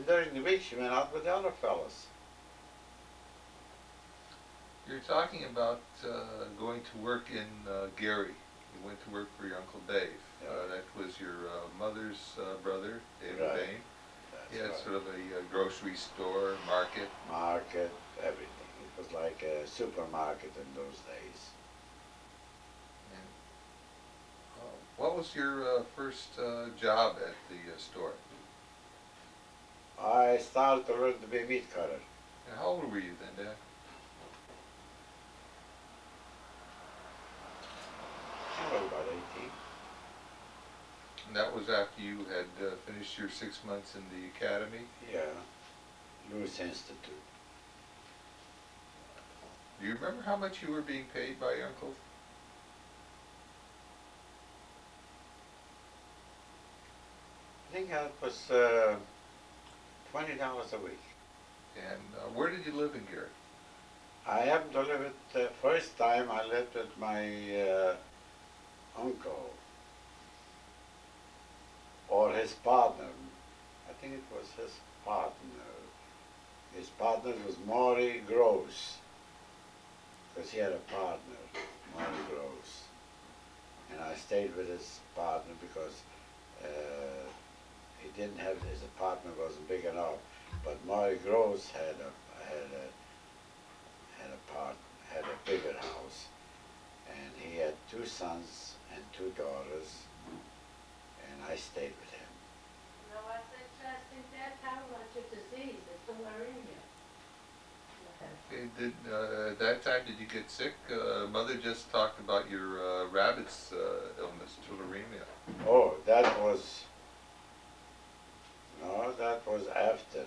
and during the week she went out with the other fellas. You're talking about going to work in Gary. You went to work for your Uncle Dave. Yeah. That was your mother's brother, David Right. Bain. He had That's sort of a grocery store, market. Market, everything. It was like a supermarket in those days. And, what was your first job at the store? I started to learn to be a meat cutter. And how old were you then, Dad? I was about 18. And that was after you had finished your 6 months in the academy? Yeah, Lewis Institute. Do you remember how much you were being paid by your uncle? I think that was $20 a week. And where did you live in Gary? I happened to live with, the first time I lived with my uncle, or his partner. I think it was his partner. His partner was Maury Gross, because he had a partner, Maury Gross. And I stayed with his partner because he didn't have, his apartment wasn't big enough. But Maury Gross had a bigger house, and he had 2 sons and 2 daughters, and I stayed with him. No, I said, just think that's how much of disease, it's the malaria. Okay, at that time, did you get sick? Mother just talked about your rabbit's illness, tularemia. Oh, that was, no, that was after.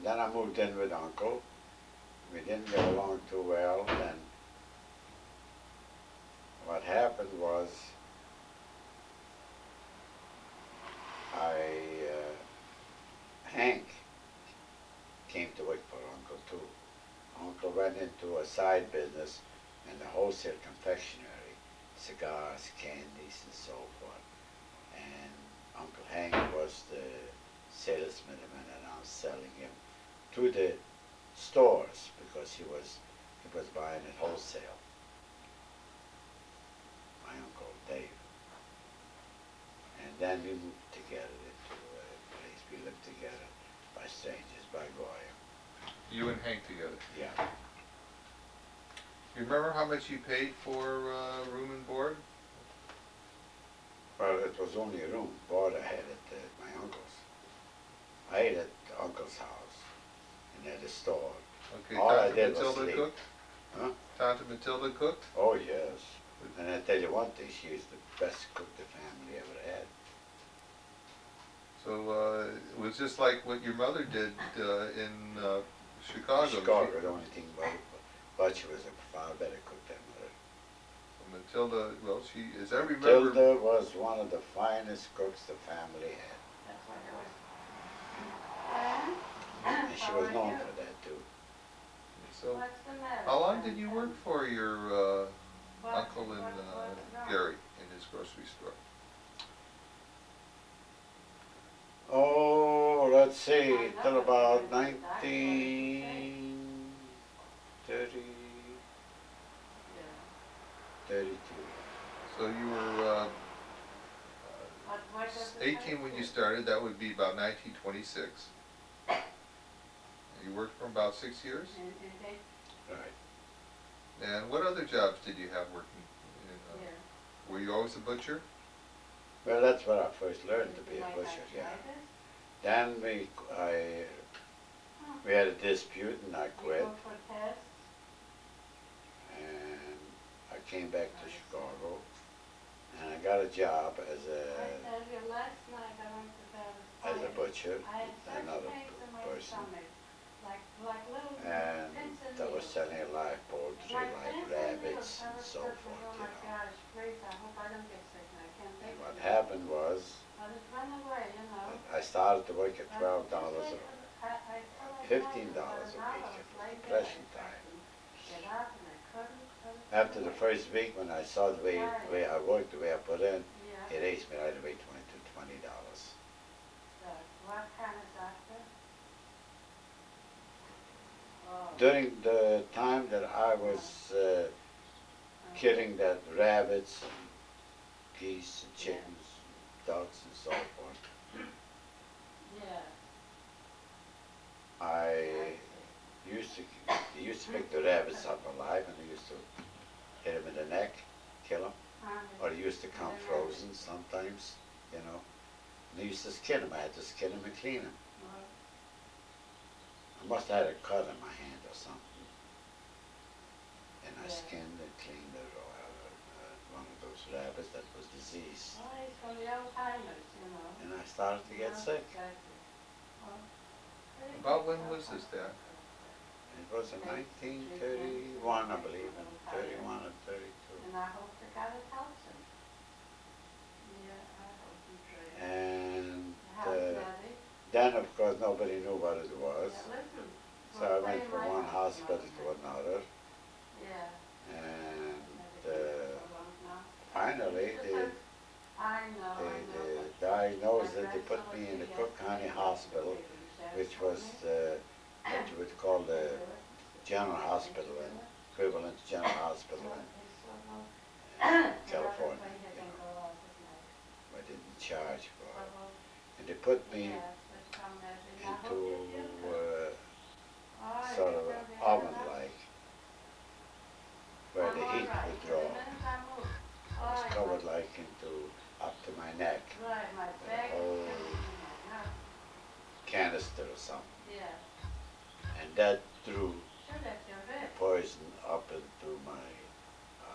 Then I moved in with Uncle. We didn't get along too well. Then what happened was Hank came to work for Uncle too. Uncle went into a side business in the wholesale confectionery, cigars, candies, and so forth. And Uncle Hank was the salesman and I was selling him to the stores because he was buying it wholesale. My Uncle Dave. And then we moved together into a place. We lived together by strangers, by Goya. You and Hank together? Yeah. You remember how much you paid for room and board? Well, it was only a room. Board I had at my uncle's. I ate at Uncle's house and at the store. Okay, All I Tante did was Matilda sleep. cooked? Huh? Tante Matilda cooked? Oh, yes. And I tell you one thing, she was the best cook the family ever had. So it was just like what your mother did in Chicago. Chicago, the only thing but she was a far better cook than mother. So Matilda, well, as I remember... Matilda was one of the finest cooks the family had. That's what it was. And she was known for that too. So, What's the matter? how long did you work for your uncle in what's Gary, in his grocery store? Oh, let's see, till about 1932. So you were 18 when you started. That would be about 1926. You worked for about 6 years? Right. And what other jobs did you have working? Were you always a butcher? Well, that's what I first learned to be a butcher, yeah. Then we had a dispute and I quit. And I came back to Chicago and I got a job as a butcher, another person. And I was selling live poultry, like rabbits and so forth, you know. And what happened was, I started to work at $12 $15 a week at Depression time. After the first week when I saw the way I worked, the way I put in, He raised me right away to $20. So, what kind of doctor? Oh. During the time that I was killing the rabbits and geese and chickens, ducks and so forth, Yeah. I they used to pick the rabbits up alive and they used to hit them in the neck, kill them, or they used to come frozen sometimes, you know. And they used to skin them. I had to skin them and clean them. I must have had a cut in my hand or something. And I skinned and cleaned one of those rabbits that was diseased. Oh, he's from the old timers, you know. And I started to get sick. Exactly. About when was this, Dad? It was in 1931, I believe, in 31 or 32. And I hope the God helps him. Yeah, I hope he prays. And How's Daddy? then, of course, nobody knew what it was. Yeah, listen. So I went from one hospital to another. Yeah. And finally, they diagnosed that they put me in the Cook County Hospital, which was what you would call the general hospital, equivalent to general hospital in California. You know, I didn't charge for it. And they put me into sort of an oven-like, where the heat would draw. I was covered like into up to my neck, a whole canister or something. And that drew poison up into my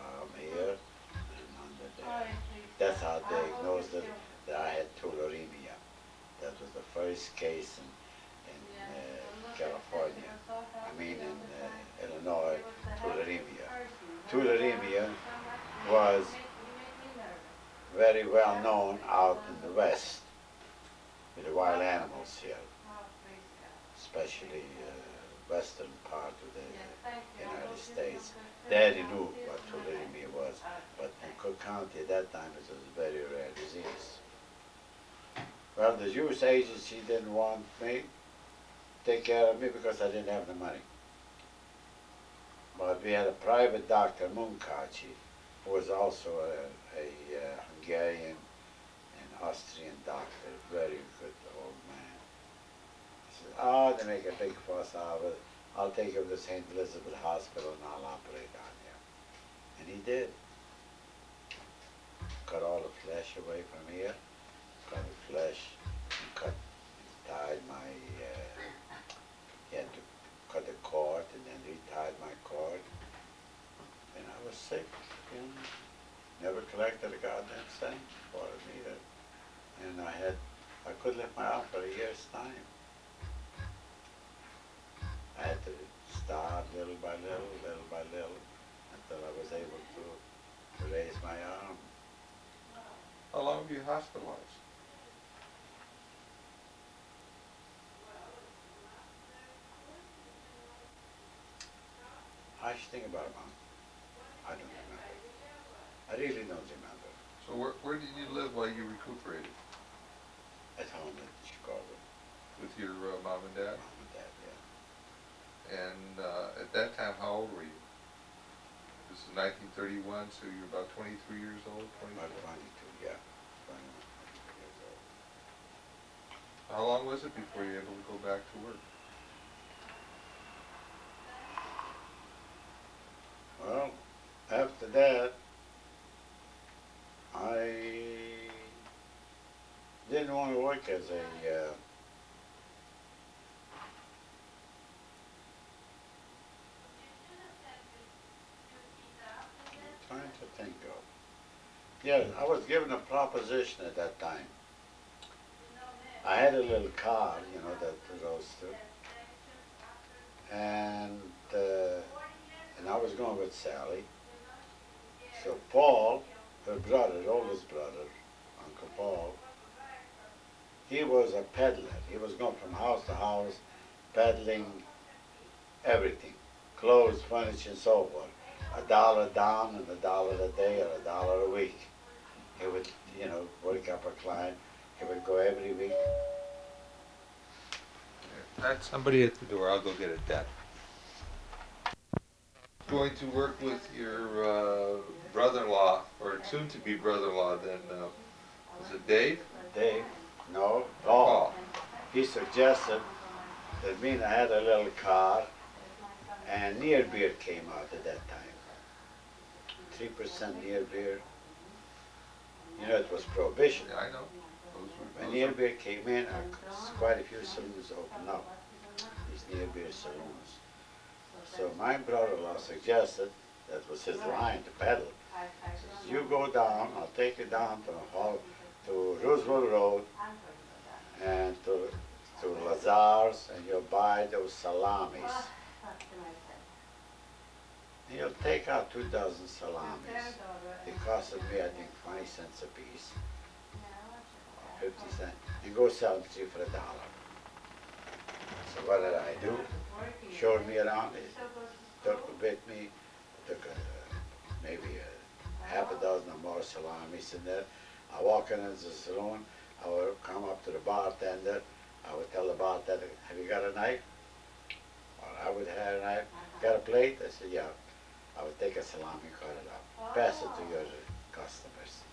arm here and under there. That's how they diagnosed it, that I had tularemia. That was the first case in California. I mean in Illinois, tularemia. Tularemia was very well known out in the West with the wild animals here, especially western part of the United States. Daddy knew what tularemia was, but in Cook County at that time it was a very rare disease. Well, the Jewish agency didn't want me to take care of me because I didn't have the money. But we had a private doctor, Munkachi, who was also a Hungarian and Austrian doctor, very good old man. He said, oh, they make a big fuss out of it. I'll take him to St. Elizabeth Hospital and I'll operate on him. And he did. Cut all the flesh away from here, cut the flesh, and tied my, he had to cut the cord and then retied my cord. And I was sick. And never collected a goddamn cent for it either. And I couldn't lift my arm for a year's time. I had to start little by little, until I was able to raise my arm. How long were you hospitalized? I should think about a month. I don't remember. I really don't remember. So where did you live while you recuperated? At home in Chicago. With your mom and dad? Mom and dad, yeah. And at that time, how old were you? This is 1931, so you're about 23 years old? 24? About 22, yeah. 21, 22 years old. How long was it before you were able to go back to work? Well, after that, I didn't want to work as a trying to think of. Yeah, I was given a proposition at that time. I had a little car, you know, that goes to, and I was going with Sally. So Paul, her brother, oldest brother, Uncle Paul, he was a peddler. He was going from house to house, peddling everything, clothes, furniture, and so forth. $1 down and $1 a day or $1 a week. He would, you know, up a client. He would go every week. That's somebody at the door. I'll go get it, Dad. Going to work with your brother-in-law, or soon-to-be brother-in-law, then, was it Dave? Dave, no, Paul. He suggested that mean I had a little car, and near beer came out at that time. 3% near beer. You know, it was prohibition. Yeah, I know. When near beer came in, quite a few saloons opened up, these near beer saloons. So my brother-in-law suggested, that was his line to peddle, says, you go down, I'll take you down to Roosevelt Road and to Lazar's, and you'll buy those salamis. And you'll take out 2 dozen salamis. They costed me, I think, 20 cents a piece, 50 cents, and go sell them to you for $1. So what did I do? Showed me around, it took with me, took maybe half a dozen or more salamis in there. I walk into the saloon, I would come up to the bartender, I would tell the bartender, have you got a knife? Or I would have a knife. Got a plate? I said, yeah. I would take a salami, cut it up, pass it to your customers.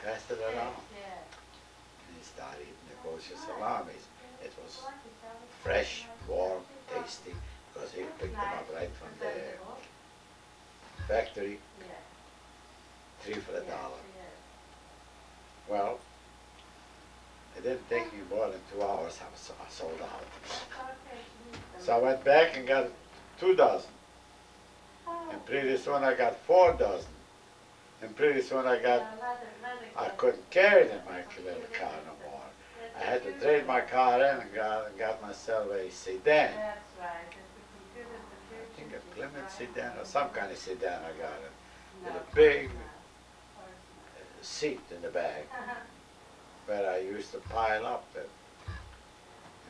Passed it around. And he started eating the kosher salamis. It was fresh, warm, tasty, because he picked them up right from the factory, 3 for $1. Well, it didn't take me more than 2 hours, I sold out. So I went back and got 2 dozen. And pretty soon I got 4 dozen. And pretty soon I couldn't carry it in my little car no more. I had to trade my car in and got myself a sedan. I think a Plymouth sedan or some kind of sedan I got it. With a big seat in the back where I used to pile up. And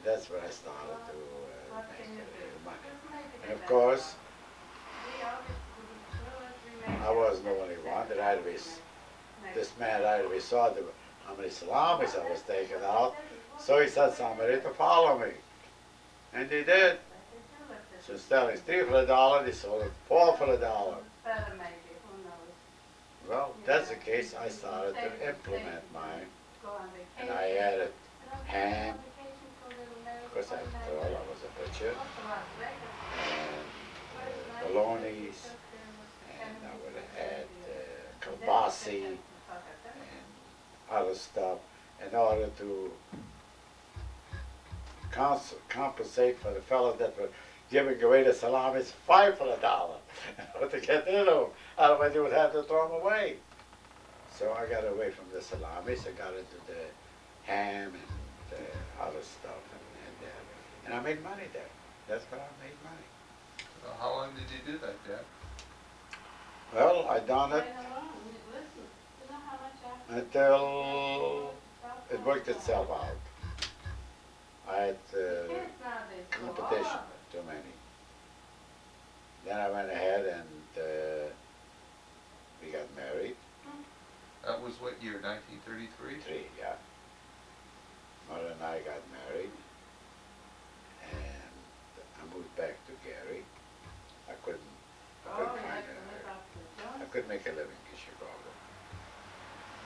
that's where I started to make a little money. And of course, I wasn't the only one. This man right away saw how many salamis I was taking out, so he said somebody to follow me. And he did. So instead of 3 for $1, they sold it 4 for $1. Well, if that's the case, I started to implement mine. And I added ham, because after all I was a butcher, and bolognas, and I would have had kielbasi and other stuff in order to compensate for the fellows that were giving away the salamis 5 for $1. To get rid of them, otherwise you would have to throw them away. So I got away from the salamis, I got into the ham and the other stuff, and I made money there. That's where I made money. How long did you do that, Dad? Well, I done it until it worked itself out. I had competition, too many. Then I went ahead and we got married. That was what year, 1933? 3, yeah. Mother and I got married, and I moved back to Gary. I couldn't make a living in Chicago.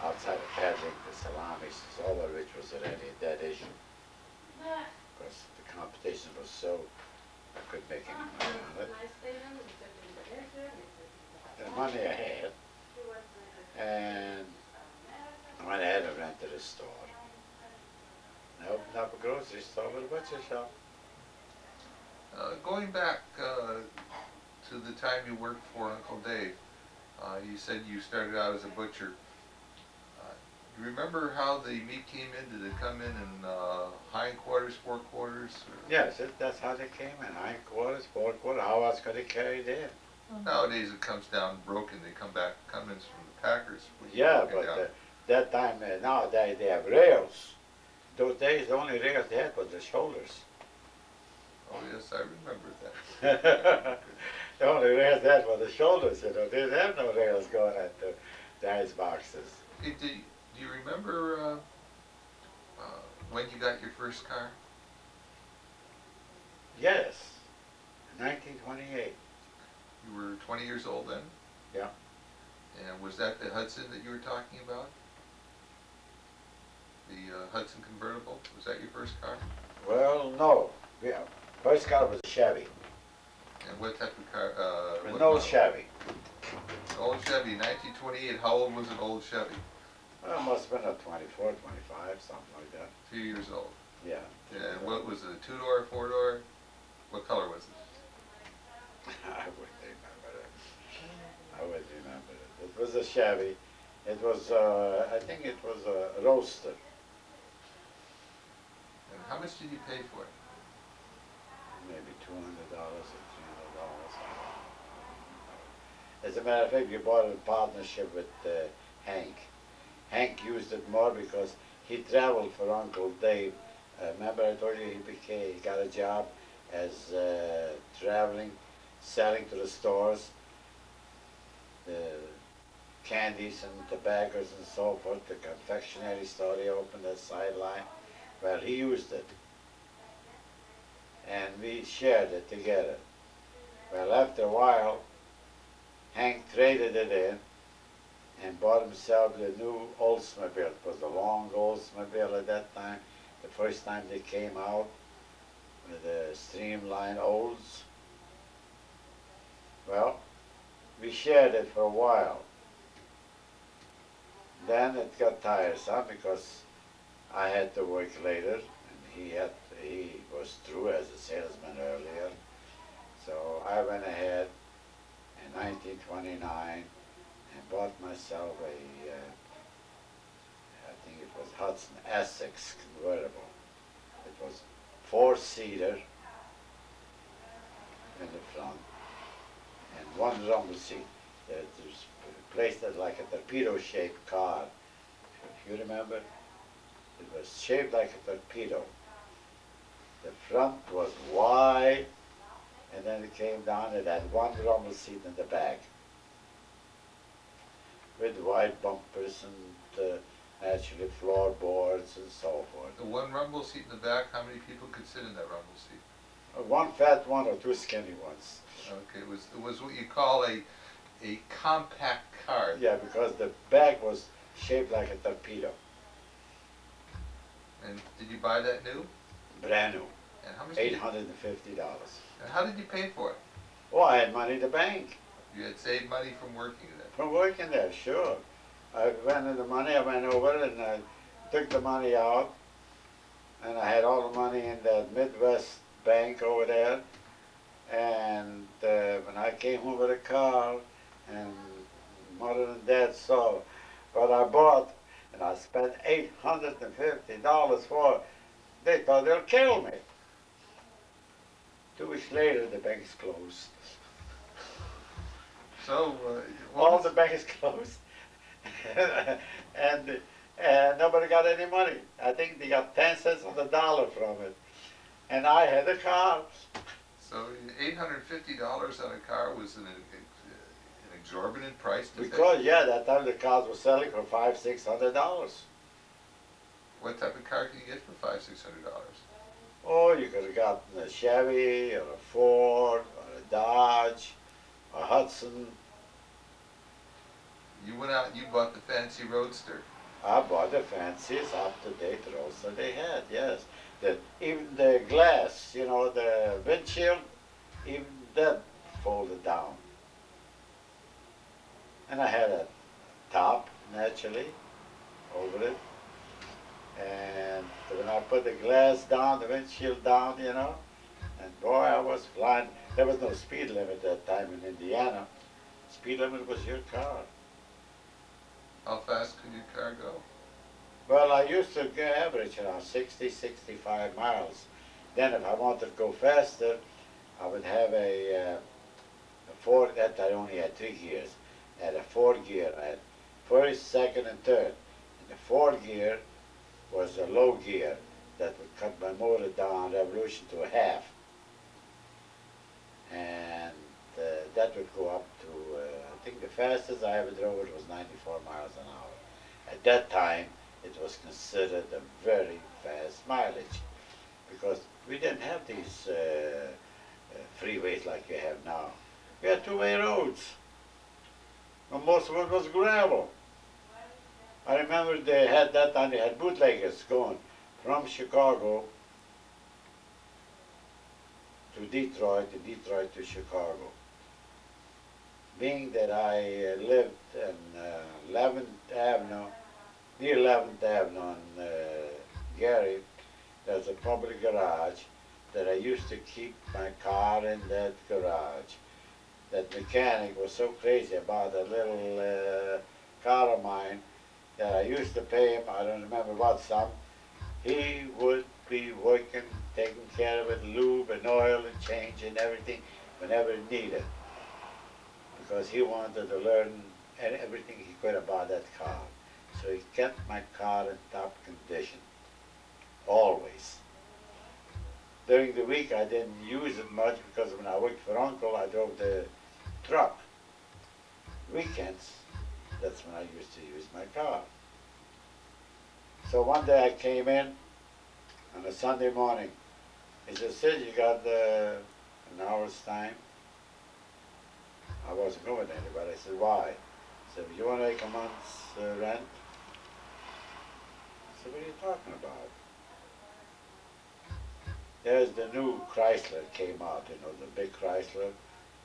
Outside of peddling the salamis, all of which was already a dead issue. Because the competition was so, I couldn't make any money on it. The money I had, and I went ahead and rented a store. And I opened up a grocery store with a butcher shop. Going back to the time you worked for Uncle Dave, you said you started out as a butcher. Do you remember how the meat came in? Did it come in hindquarters, forequarters? Yes, that's how they came in. Hindquarters, forequarters. How else could they carry it in? Nowadays it comes down broken. They come in from the packers. Yeah, but that time, nowadays they have rails. Those days the only rails they had was the shoulders. Oh yes, I remember that. The only rails they had was the shoulders, you know. They didn't have no rails going at the ice boxes. Hey, Do you remember when you got your first car? Yes, 1928. You were 20 years old then? Yeah. And was that the Hudson that you were talking about? The Hudson convertible? Was that your first car? Well, no. Yeah. First car was a Chevy. And what type of car? An what old model? Chevy. An old Chevy, 1928. How old was an old Chevy? Well, it must have been a 24, 25, something like that. 2 years old. Yeah. And what was it? A 2-door, 4-door? What color was it? I would remember it. I would remember it. It was a Chevy. It was, I think it was a Roadster. And how much did you pay for it? Maybe $200 or $300. As a matter of fact, we bought it in partnership with Hank. Hank used it more because he traveled for Uncle Dave. Remember I told you he got a job as traveling, selling to the stores, the candies and tobaccos and so forth, the confectionery store he opened that sideline. Well, he used it. And we shared it together. Well, after a while, Hank traded it in and bought himself the new Oldsmobile. It was a long Oldsmobile at that time, the first time they came out with the streamlined Olds. Well, we shared it for a while. Then it got tiresome because I had to work later, and he was through as a salesman earlier. So I went ahead in 1929 and bought myself a, I think it was Hudson Essex convertible. It was 4-seater in the front and one rumble seat. It was placed as like a torpedo-shaped car. If you remember, it was shaped like a torpedo. The front was wide, and then it came down. It had one rumble seat in the back with wide bumpers and actually floorboards and so forth. The one rumble seat in the back, how many people could sit in that rumble seat? One fat one or two skinny ones. Okay, it was what you call a compact car. Yeah, because the back was shaped like a torpedo. And did you buy that new? Brand new. And how much? Did you, $850. and how did you pay for it? Oh, I had money in the bank. You had saved money from working there. From working there, sure. I went in the money, I went over and I took the money out, and I had all the money in that Midwest bank over there. And when I came home with a car, and Mother and Dad saw what I bought, and I spent $850 for it, they thought they'll kill me. 2 weeks later, the bank's closed. So, All the banks closed, and nobody got any money. I think they got 10 cents on the dollar from it, and I had a car. so $850 on a car was an exorbitant price to pay. Because yeah, that time the cars were selling for $500-600. What type of car could you get for $500-600? Oh, you could have gotten a Chevy or a Ford or a Dodge, a Hudson. You went out and you bought the fancy Roadster. I bought the fanciest up-to-date Roadster they had, yes. Even the glass, you know, the windshield, even that folded down. And I had a top, naturally, over it. And when I put the glass down, the windshield down, you know, and boy, I was flying. There was no speed limit at that time in Indiana. Speed limit was your car. How fast could your car go? Well, I used to average around 60, 65 miles. Then if I wanted to go faster, I would have a four, that I only had 3 gears. I had a 4-gear. I had first, second, and third. And the 4th gear was a low gear that would cut my motor down revolution to a half. And that would go up to, I think the fastest I ever drove it was 94 miles an hour. At that time, it was considered a very fast mileage because we didn't have these freeways like you have now. We had two-way roads, and most of it was gravel. I remember they had that time, they had bootleggers going from Chicago to Detroit, and Detroit to Chicago. Being that I lived in 11th Avenue, near 11th Avenue in Gary, there's a public garage that I used to keep my car in that garage. That mechanic was so crazy about a little car of mine that I used to pay him, I don't remember what sum. He would be working, taking care of it, lube and oil and change and everything whenever needed. Because he wanted to learn everything he could about that car. So he kept my car in top condition, always. During the week I didn't use it much because when I worked for Uncle I drove the truck. Weekends, that's when I used to use my car. So one day I came in on a Sunday morning. He said, "Sid, you got an hour's time?" I wasn't going anywhere. I said, "Why?" He said, "You want to make a month's rent?" I said, "What are you talking about?" There's the new Chrysler came out, you know, the big Chrysler.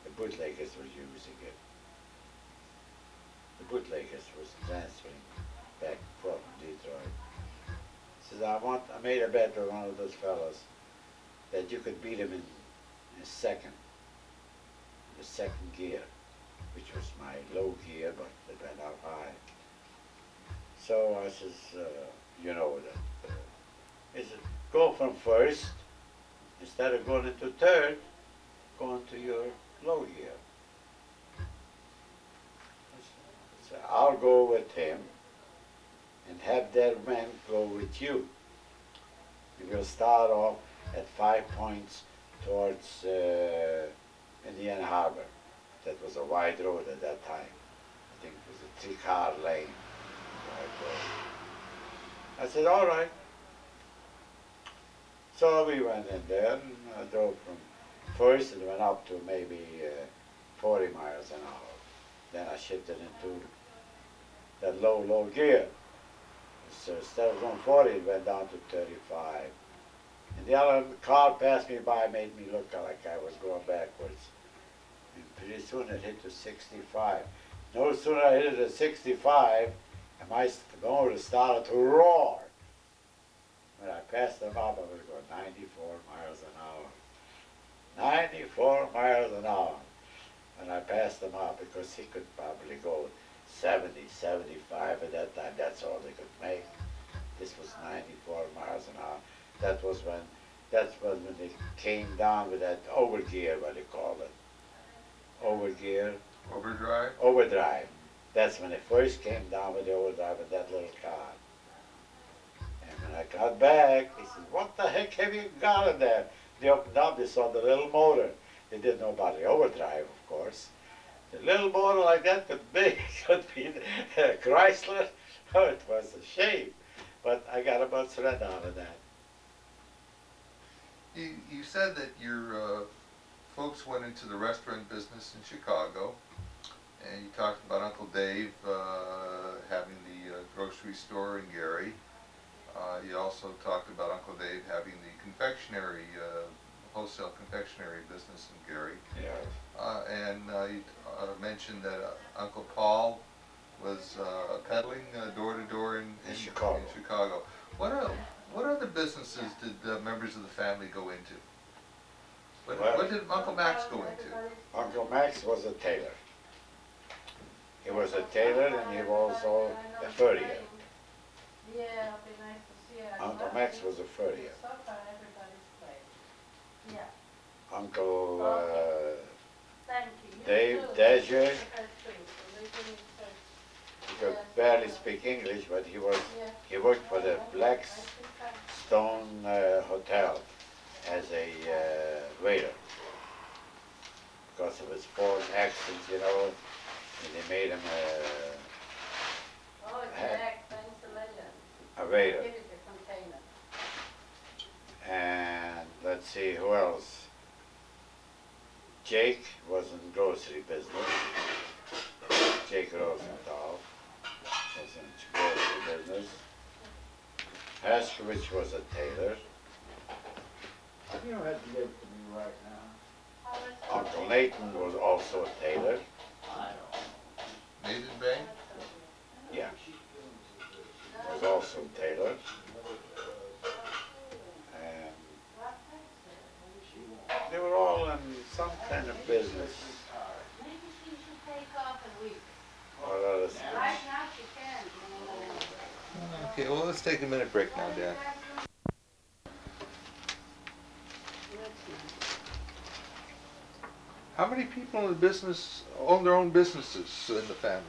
The bootleggers were using it. The bootleggers was transferring back from Detroit. He says, I made a bet with one of those fellas that you could beat him in the second gear, which was my low gear, but it went up high. So I says, you know that. He said, go from first, instead of going into third, go into your low gear. So I'll go with him and have that man go with you. We will start off at 5 points towards Indiana Harbor. That was a wide road at that time. I think it was a 3-car lane. I said, all right. So we went in there and I drove from first and went up to maybe 40 miles an hour. Then I shifted into that low gear. So instead of going 40, it went down to 35. And the other car passed me by, made me look like I was going backwards. And pretty soon it hit to 65. No sooner I hit it at 65, and my motor started to roar. When I passed them up, I was going 94 miles an hour. 94 miles an hour. And I passed them up because he could probably go 70, 75 at that time. That's all they could make. This was 94 miles an hour. That's when they came down with that overgear, what they call it. Overgear. Overdrive? Overdrive. That's when they first came down with the overdrive with that little car. And when I got back, he said, what the heck have you got in there? They opened up, they saw the little motor. They didn't know about the overdrive, of course. The little motor like that could be Chrysler. Oh, it was a shame. But I got a bunch of rent out of that. You said that your folks went into the restaurant business in Chicago, and you talked about Uncle Dave having the grocery store in Gary. You also talked about Uncle Dave having the confectionery, wholesale confectionery business in Gary. Yeah. And you mentioned that Uncle Paul was peddling door to door in Chicago. What other businesses did members of the family go into? What did Uncle Max go into? Uncle Max was a tailor. He was a tailor and he was also a furrier. Uncle Max was a furrier. Uncle Dave Dazier, he could barely speak English, but he worked for the Blackstone Hotel as a waiter. Because of his foreign accent, you know, and they made him waiter. Give it a container. And let's see, who else? Jake was in grocery business. Jake Rosenthal was in grocery business. Heskovich was a tailor. You don't have to give it to me right now. How is it? Uncle Nathan was also a tailor. I don't. Nathan Bay? Yeah, was also a tailor. And they were all in some kind of business Maybe she should take off a week. or other Right things. now she can. Okay, well, let's take a minute break now, Dad. How many people in the business own their own businesses in the family?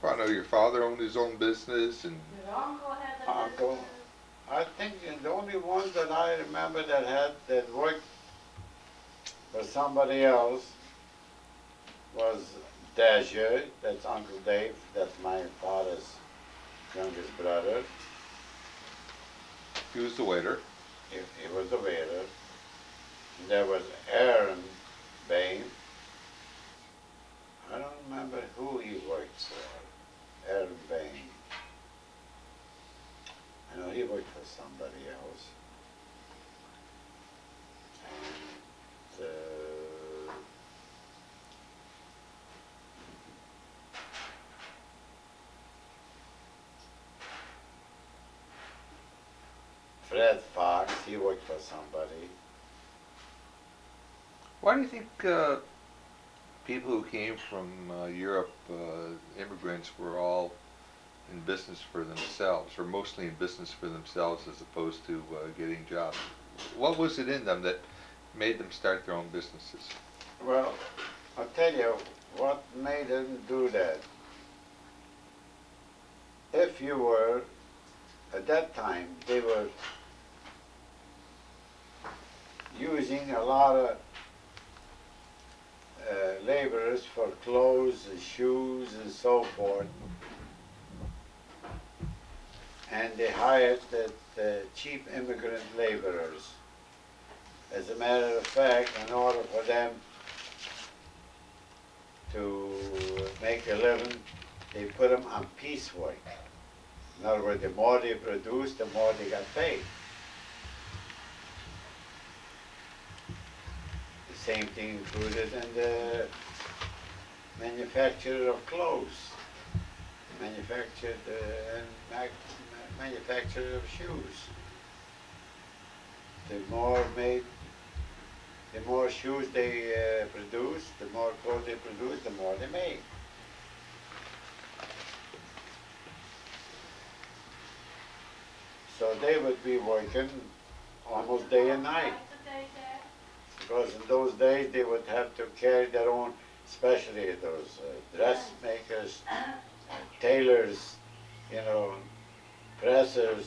Well, I know your father owned his own business, and Your uncle had a Uncle, business. I think the only ones that I remember that worked for somebody else was Dazier, that's Uncle Dave, that's my father's youngest brother. he was the waiter. He was the waiter. And there was Aaron Bain. I don't remember who he worked for. Aaron Bain. I know he worked for somebody else. And Fred Fox, he worked for somebody. Why do you think people who came from Europe, immigrants, were all in business for themselves, or mostly in business for themselves as opposed to getting jobs? What was it in them that made them start their own businesses? Well, I'll tell you what made them do that. If you were, at that time, they were using a lot of laborers for clothes and shoes and so forth. And they hired the cheap immigrant laborers. As a matter of fact, in order for them to make a living, they put them on piecework. In other words, the more they produced, the more they got paid. The same thing included in the manufacture of clothes, manufacture of shoes. The more shoes they produce, the more clothes they produce, the more they make. So they would be working almost day and night, because in those days they would have to carry their own, especially those dressmakers, tailors, you know, pressers.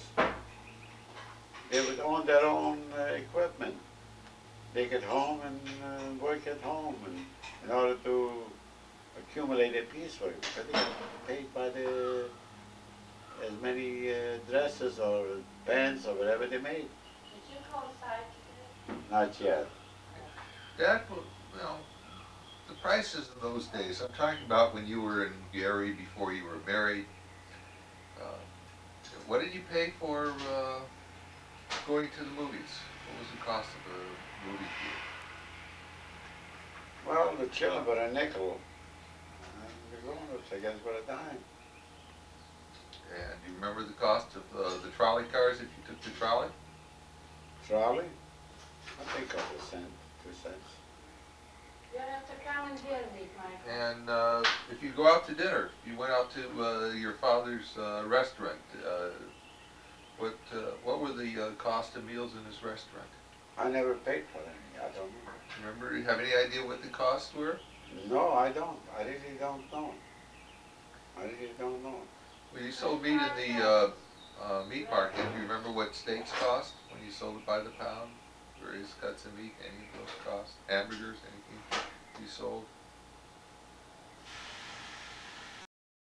They would own their own equipment. Take it home and work at home, and in order to accumulate a piecework, because they get paid by the as many dresses or pants or whatever they made. Did you go outside today? Not yet. Dad, you know, the prices in those days, I'm talking about when you were in Gary before you were married. What did you pay for going to the movies? What was the cost of a movie theater? Well, the children were a nickel, and the grown-ups, I guess, were a dime. And do you remember the cost of the trolley cars if you took the trolley? Trolley? I think a couple cents, 2 cents. You have to come and hear me, Michael. And if you go out to dinner, you went out to your father's restaurant, what were the cost of meals in his restaurant? I never paid for any. I don't know. Remember, do you have any idea what the costs were? No, I don't. I really don't know. I really don't know. Well, you sold meat in the meat market. Do you remember what steaks cost when you sold it by the pound? Various cuts of meat, any of those costs? Hamburgers, anything?